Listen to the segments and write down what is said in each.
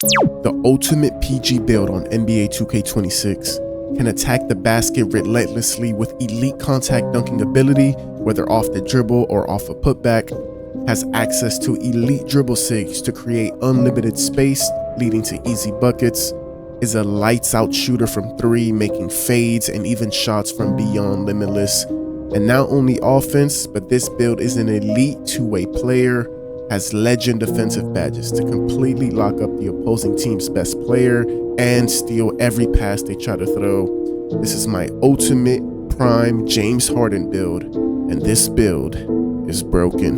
The ultimate PG build on NBA 2K26 can attack the basket relentlessly with elite contact dunking ability, whether off the dribble or off a putback, has access to elite dribble sigs to create unlimited space, leading to easy buckets, is a lights out shooter from three, making fades and even shots from beyond limitless. And not only offense, but this build is an elite two-way player, has legend defensive badges to completely lock up the opposing team's best player and steal every pass they try to throw. This is my ultimate prime James Harden build, and this build is broken.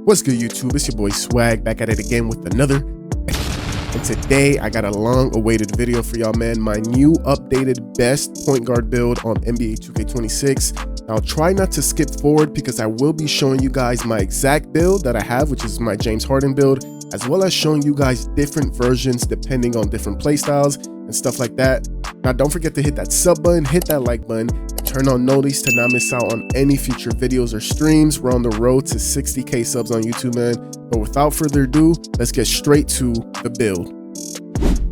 What's good, YouTube? It's your boy Swag back at it again with another. And today I got a long awaited video for y'all, man. My new updated best point guard build on NBA 2K26. I'll try not to skip forward because I will be showing you guys my exact build that I have, which is my James Harden build, as well as showing you guys different versions depending on different playstyles and stuff like that. Now, don't forget to hit that sub button, hit that like button, and turn on notice to not miss out on any future videos or streams. We're on the road to 60K subs on YouTube, man. But without further ado, let's get straight to the build.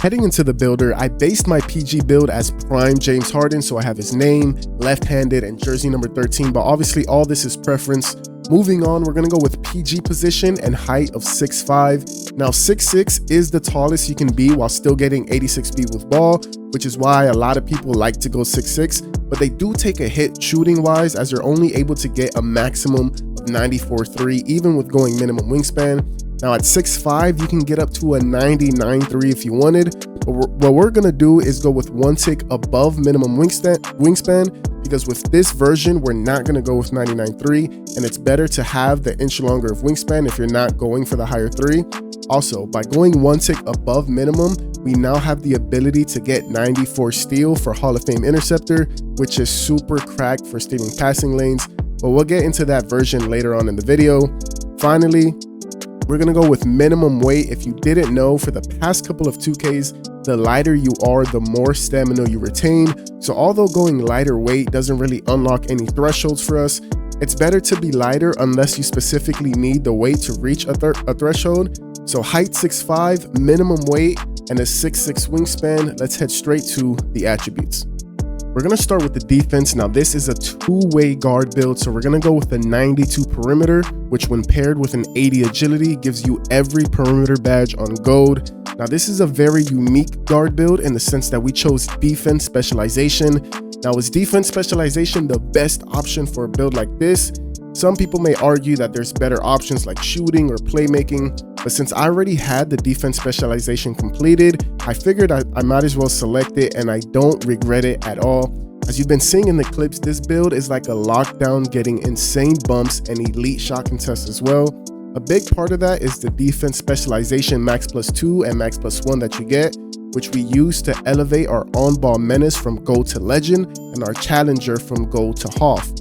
Heading into the builder, I based my PG build as prime James Harden, so I have his name, left-handed, and jersey number 13, but obviously all this is preference. Moving on, we're gonna go with PG position and height of 6'5". Now 6'6" is the tallest you can be while still getting 86 speed with ball, which is why a lot of people like to go 6'6", but they do take a hit shooting wise as they're only able to get a maximum of 94.3 even with going minimum wingspan. Now at 6'5", you can get up to a 99.3 if you wanted, but what we're gonna do is go with one tick above minimum wingspan, because with this version, we're not gonna go with 99.3, and it's better to have the inch longer of wingspan if you're not going for the higher 3. Also, by going one tick above minimum, we now have the ability to get 94 steal for Hall of Fame interceptor, which is super cracked for stealing passing lanes, but we'll get into that version later on in the video. Finally, we're gonna go with minimum weight. If you didn't know, for the past couple of 2Ks, the lighter you are, the more stamina you retain. So although going lighter weight doesn't really unlock any thresholds for us, it's better to be lighter unless you specifically need the weight to reach a threshold. So height 6'5", minimum weight, and a 6'6" wingspan. Let's head straight to the attributes. We're gonna start with the defense. Now this is a two-way guard build, so we're gonna go with a 92 perimeter, which when paired with an 80 agility gives you every perimeter badge on gold. Now this is a very unique guard build in the sense that we chose defense specialization. Now is defense specialization the best option for a build like this? Some people may argue that there's better options like shooting or playmaking, but since I already had the defense specialization completed, I figured I might as well select it, and I don't regret it at all. As you've been seeing in the clips, this build is like a lockdown, getting insane bumps and elite shot contests as well. A big part of that is the defense specialization max +2 and max +1 that you get, which we use to elevate our on-ball menace from gold to legend and our challenger from gold to Hoff.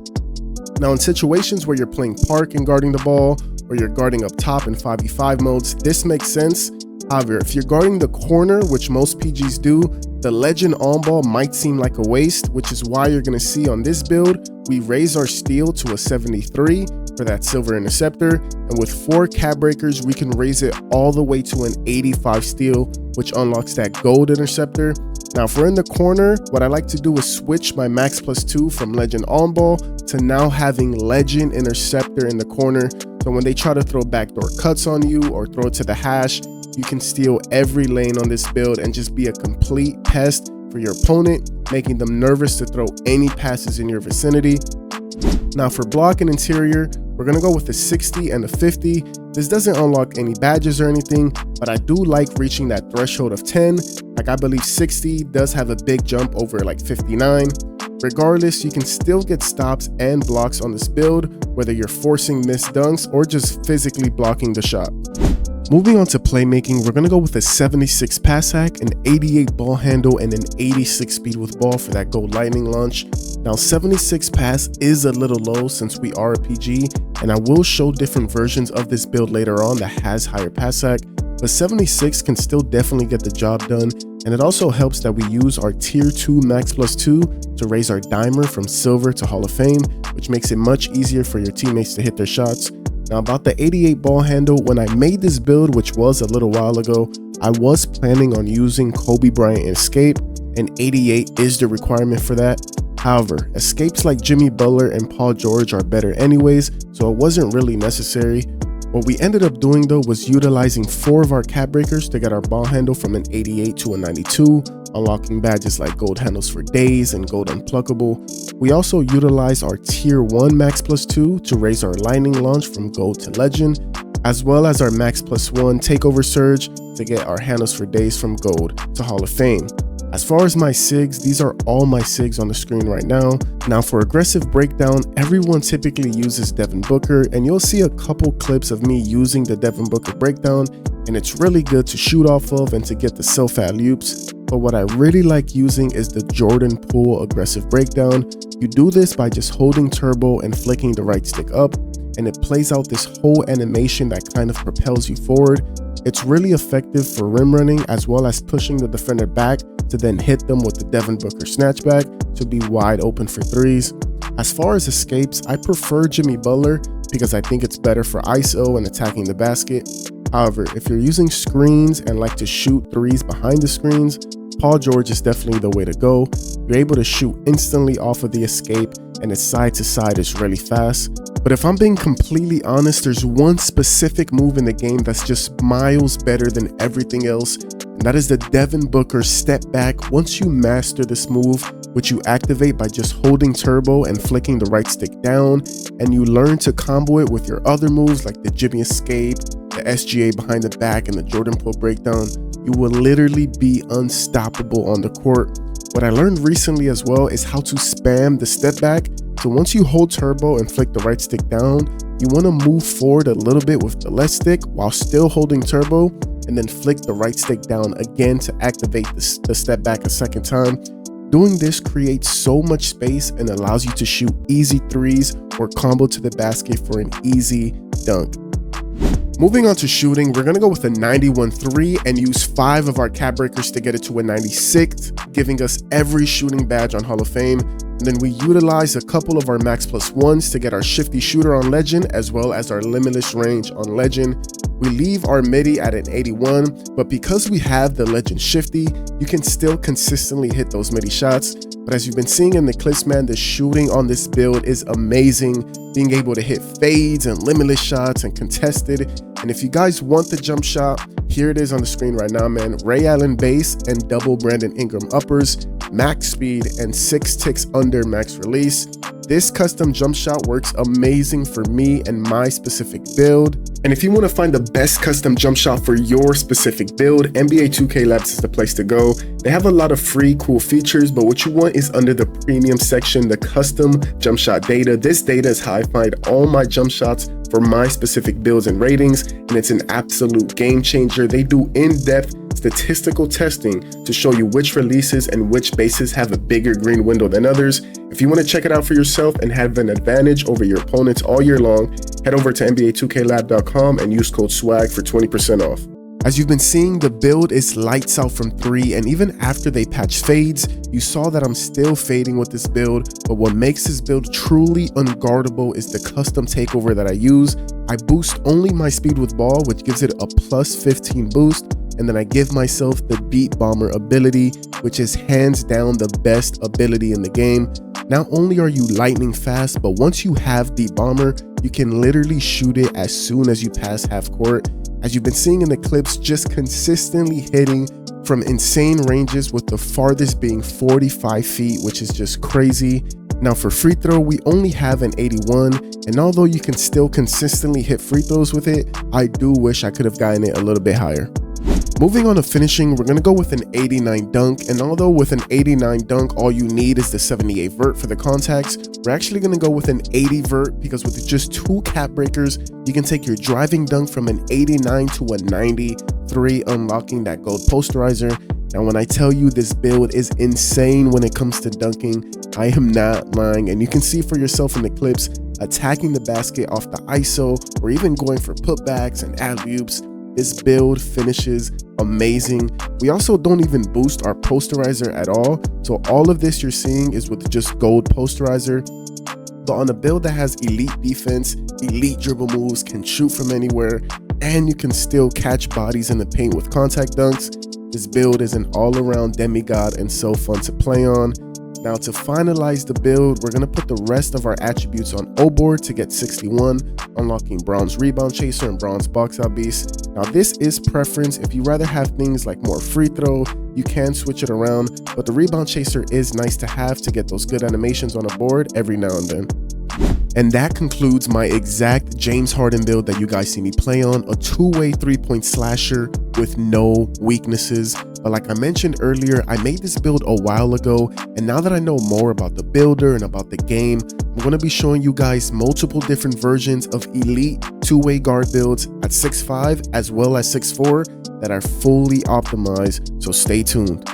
Now in situations where you're playing park and guarding the ball, or you're guarding up top in 5v5 modes, this makes sense. However, if you're guarding the corner, which most PGs do, the legend on ball might seem like a waste, which is why you're gonna see on this build, we raise our steal to a 73 for that silver interceptor, and with 4 cap breakers, we can raise it all the way to an 85 steal, which unlocks that gold interceptor. Now, if we're in the corner, what I like to do is switch my max +2 from legend on ball to now having legend interceptor in the corner. So when they try to throw backdoor cuts on you or throw it to the hash, you can steal every lane on this build and just be a complete pest for your opponent, making them nervous to throw any passes in your vicinity. Now for block and interior, we're gonna go with the 60 and the 50. This doesn't unlock any badges or anything, but I do like reaching that threshold of 10. Like I believe 60 does have a big jump over like 59. Regardless, you can still get stops and blocks on this build, whether you're forcing missed dunks or just physically blocking the shot. Moving on to playmaking, we're gonna go with a 76 pass hack, an 88 ball handle, and an 86 speed with ball for that gold lightning launch. Now 76 pass is a little low since we are a PG, and I will show different versions of this build later on that has higher pass hack, but 76 can still definitely get the job done, and it also helps that we use our tier 2 max +2 to raise our dimer from silver to Hall of Fame, which makes it much easier for your teammates to hit their shots. Now about the 88 ball handle, when I made this build, which was a little while ago, I was planning on using Kobe Bryant Escape, and 88 is the requirement for that. However, escapes like Jimmy Butler and Paul George are better anyways, so it wasn't really necessary. What we ended up doing though was utilizing 4 of our cap breakers to get our ball handle from an 88 to a 92, unlocking badges like gold handles for days and gold unpluckable. We also utilized our tier 1 max plus 2 to raise our lightning launch from gold to legend, as well as our max plus 1 takeover surge to get our handles for days from gold to Hall of Fame. As far as my SIGs, these are all my SIGs on the screen right now. Now for aggressive breakdown, everyone typically uses Devin Booker, and you'll see a couple clips of me using the Devin Booker breakdown, and it's really good to shoot off of and to get the self alley-oops. But what I really like using is the Jordan Poole aggressive breakdown. You do this by just holding turbo and flicking the right stick up, and it plays out this whole animation that kind of propels you forward. It's really effective for rim running as well as pushing the defender back to then hit them with the Devin Booker snatchback to be wide open for threes. As far as escapes, I prefer Jimmy Butler because I think it's better for ISO and attacking the basket. However, if you're using screens and like to shoot threes behind the screens, Paul George is definitely the way to go. You're able to shoot instantly off of the escape, and its side to side is really fast. But if I'm being completely honest, there's one specific move in the game that's just miles better than everything else, and that is the Devin Booker step back. Once you master this move, which you activate by just holding turbo and flicking the right stick down, and you learn to combo it with your other moves like the Jimmy Escape, the SGA behind the back, and the Jordan Poole breakdown, you will literally be unstoppable on the court. What I learned recently as well is how to spam the step back. So once you hold turbo and flick the right stick down, you want to move forward a little bit with the left stick while still holding turbo, and then flick the right stick down again to activate the step back a second time. Doing this creates so much space and allows you to shoot easy threes or combo to the basket for an easy dunk. Moving on to shooting, we're going to go with a 91-3 and use 5 of our cap breakers to get it to a 96, giving us every shooting badge on Hall of Fame. And then we utilize a couple of our max plus 1s to get our shifty shooter on legend, as well as our limitless range on legend. We leave our midi at an 81, but because we have the legend shifty, you can still consistently hit those midi shots. But as you've been seeing in the clips, man, the shooting on this build is amazing. Being able to hit fades and limitless shots and contested. And if you guys want the jump shot, here it is on the screen right now, man. Ray Allen base and double Brandon Ingram uppers, max speed, and 6 ticks under max release. This custom jump shot works amazing for me and my specific build. And if you want to find the best custom jump shot for your specific build, NBA 2K Labs is the place to go. They have a lot of free cool features, but what you want is under the premium section, the custom jump shot data. This data is how I find all my jump shots for my specific builds and ratings, and it's an absolute game changer. They do in-depth statistical testing to show you which releases and which bases have a bigger green window than others. If you want to check it out for yourself and have an advantage over your opponents all year long, head over to NBA2KLab.com and use code SWAG for 20% off. As you've been seeing, the build is lights out from 3, and even after they patch fades, you saw that I'm still fading with this build, but what makes this build truly unguardable is the custom takeover that I use. I boost only my speed with ball, which gives it a plus 15 boost, and then I give myself the beat bomber ability, which is hands down the best ability in the game. Not only are you lightning fast, but once you have beat bomber, you can literally shoot it as soon as you pass half court. As you've been seeing in the clips, just consistently hitting from insane ranges, with the farthest being 45 feet, which is just crazy. Now for free throw, we only have an 81, and although you can still consistently hit free throws with it, I do wish I could have gotten it a little bit higher. Moving on to finishing, we're going to go with an 89 dunk, and although with an 89 dunk all you need is the 78 vert for the contacts, we're actually going to go with an 80 vert because with just 2 cap breakers, you can take your driving dunk from an 89 to a 93, unlocking that gold posterizer. Now when I tell you this build is insane when it comes to dunking, I am not lying, and you can see for yourself in the clips, attacking the basket off the ISO or even going for putbacks and alley-oops. This build finishes amazing. We also don't even boost our posterizer at all, so all of this you're seeing is with just gold posterizer. But on a build that has elite defense, elite dribble moves, can shoot from anywhere, and you can still catch bodies in the paint with contact dunks, this build is an all-around demigod and so fun to play on. Now to finalize the build, we're going to put the rest of our attributes on O board to get 61, unlocking bronze rebound chaser and bronze box out beast. Now this is preference. If you rather have things like more free throw, you can switch it around, but the rebound chaser is nice to have to get those good animations on a board every now and then. And that concludes my exact James Harden build that you guys see me play on, a two-way three-point slasher with no weaknesses. But like I mentioned earlier, I made this build a while ago, and now that I know more about the builder and about the game, I'm going to be showing you guys multiple different versions of elite two-way guard builds at 6'5" as well as 6'4" that are fully optimized, so stay tuned.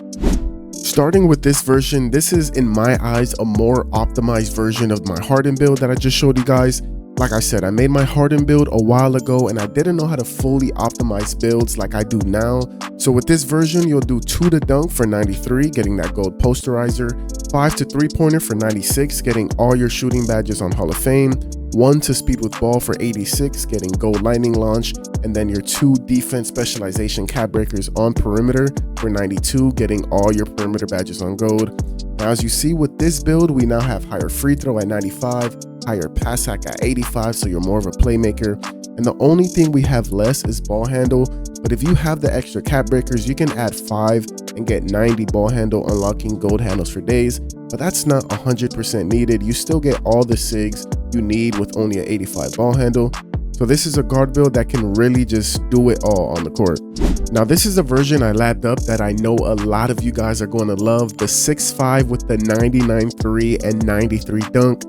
Starting with this version, this is in my eyes a more optimized version of my Harden build that I just showed you guys. Like I said, I made my Harden build a while ago and I didn't know how to fully optimize builds like I do now. So with this version, you'll do 2 to dunk for 93, getting that gold posterizer, 5 to three-pointer for 96, getting all your shooting badges on Hall of Fame, 1 to speed with ball for 86, getting gold lightning launch, and then your 2 defense specialization cap breakers on perimeter for 92, getting all your perimeter badges on gold. Now as you see with this build, we now have higher free throw at 95, higher pass hack at 85, so you're more of a playmaker. And the only thing we have less is ball handle, but if you have the extra cap breakers, you can add 5 and get 90 ball handle, unlocking gold handles for days, but that's not 100% needed. You still get all the SIGs you need with only an 85 ball handle. So this is a guard build that can really just do it all on the court. Now this is a version I lapped up that I know a lot of you guys are going to love, the 6'5" with the 99.3 and 93 dunk,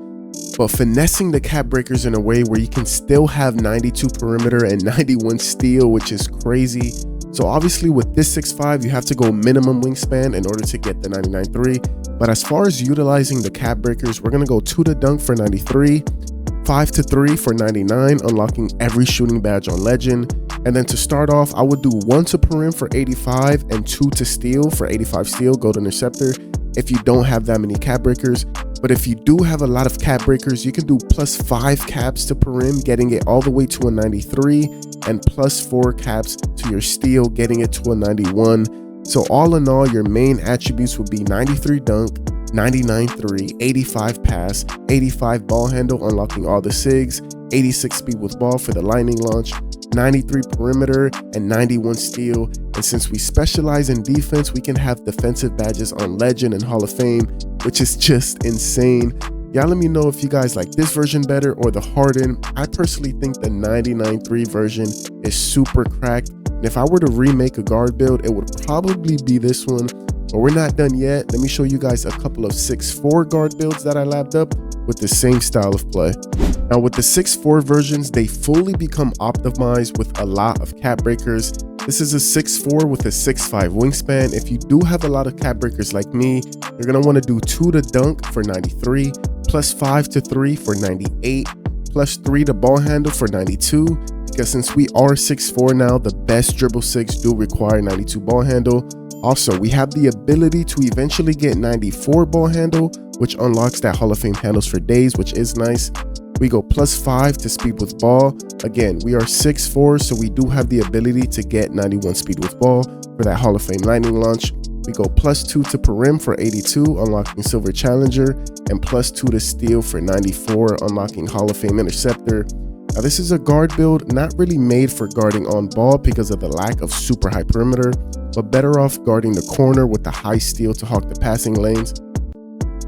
but finessing the cap breakers in a way where you can still have 92 perimeter and 91 steal, which is crazy. So obviously with this 6'5", you have to go minimum wingspan in order to get the 99.3, but as far as utilizing the cap breakers, we're going to go 2 to dunk for 93, 5 to 3 for 99, unlocking every shooting badge on legend. And then to start off, I would do 1 to perim for 85 and 2 to steal for 85 steal, gold interceptor, if you don't have that many cap breakers. But if you do have a lot of cap breakers, you can do +5 caps to perim, getting it all the way to a 93, and +4 caps to your steal, getting it to a 91. So all in all, your main attributes would be 93 dunk, 99.3, 85 pass, 85 ball handle, unlocking all the SIGs, 86 speed with ball for the lightning launch, 93 perimeter, and 91 steal. And since we specialize in defense, we can have defensive badges on legend and Hall of Fame, which is just insane. Y'all let me know if you guys like this version better or the Harden. I personally think the 99.3 version is super cracked, and if I were to remake a guard build, it would probably be this one. But we're not done yet. Let me show you guys a couple of 6'4" guard builds that I lapped up with the same style of play. Now with the 6'4" versions, they fully become optimized with a lot of cap breakers. This is a 6'4" with a 6'5" wingspan. If you do have a lot of cap breakers like me, you're going to want to do 2 to dunk for 93, +5 to 3 for 98, +3 to ball handle for 92. Because since we are 6'4" now, the best dribble 6 do require 92 ball handle. Also, we have the ability to eventually get 94 ball handle, which unlocks that Hall of Fame handles for days, which is nice. We go +5 to speed with ball. Again, we are 6'4", so we do have the ability to get 91 speed with ball for that Hall of Fame lightning launch. We go +2 to perim for 82, unlocking silver challenger, and +2 to steal for 94, unlocking Hall of Fame interceptor. Now this is a guard build not really made for guarding on ball because of the lack of super high perimeter, but better off guarding the corner with the high steal to hawk the passing lanes.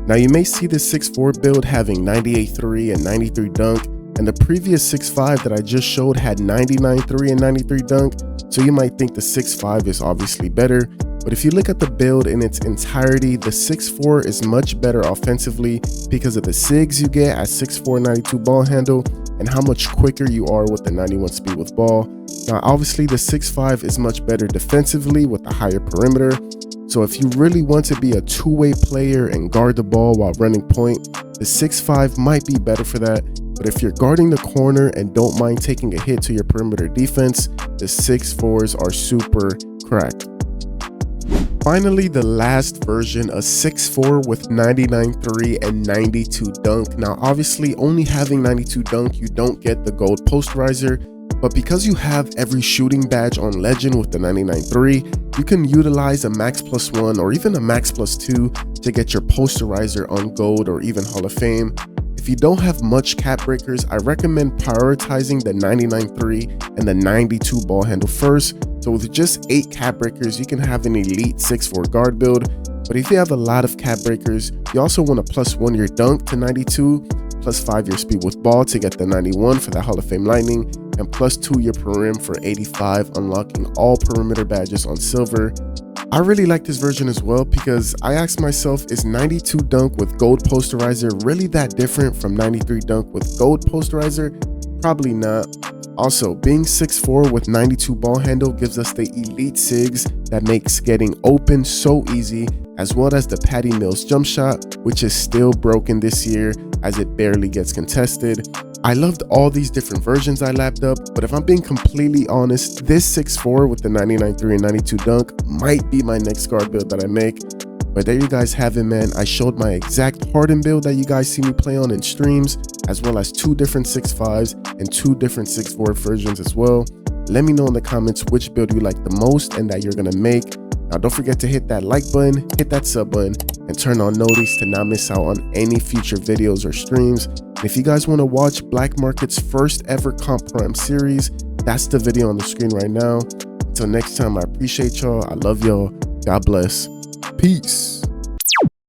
Now you may see this 6'4" build having 98.3 and 93 dunk, and the previous 6'5" that I just showed had 99.3 and 93 dunk, so you might think the 6'5" is obviously better. But if you look at the build in its entirety, the 6'4" is much better offensively because of the SIGs you get at 6'4", 92 ball handle, and how much quicker you are with the 91 speed with ball. Now obviously the 6'5" is much better defensively with the higher perimeter. So if you really want to be a two-way player and guard the ball while running point, the 6'5" might be better for that. But if you're guarding the corner and don't mind taking a hit to your perimeter defense, the 6'4s are super cracked. Finally, the last version, a 6'4 with 99.3 and 92 dunk. Now, obviously, only having 92 dunk, you don't get the gold posterizer, but because you have every shooting badge on Legend with the 99.3, you can utilize a max +1 or even a max +2 to get your posterizer on gold or even Hall of Fame. If you don't have much cap breakers, I recommend prioritizing the 99.3 and the 92 ball handle first. So with just 8 cap breakers, you can have an elite 6'4 guard build. But if you have a lot of cap breakers, you also want to +1 your dunk to 92, +5 your speed with ball to get the 91 for the Hall of Fame Lightning, and +2 your perim for 85, unlocking all perimeter badges on silver. I really like this version as well because I asked myself, is 92 dunk with gold posterizer really that different from 93 dunk with gold posterizer? Probably not. Also, being 6'4 with 92 ball handle gives us the elite SIGs that makes getting open so easy, as well as the Patty Mills jump shot, which is still broken this year as it barely gets contested. I loved all these different versions I lapped up, but if I'm being completely honest, this 6'4 with the 99.3 and 92 dunk might be my next guard build that I make. But there you guys have it, man. I showed my exact Harden build that you guys see me play on in streams, as well as 2 different 6'5s and 2 different 6'4 versions as well. Let me know in the comments which build you like the most and that you're gonna make. Now don't forget to hit that like button, hit that sub button, and turn on notice to not miss out on any future videos or streams. And if you guys want to watch Black Market's first ever Comp Prime series, that's the video on the screen right now. Until next time, I appreciate y'all. I love y'all. God bless. Peace.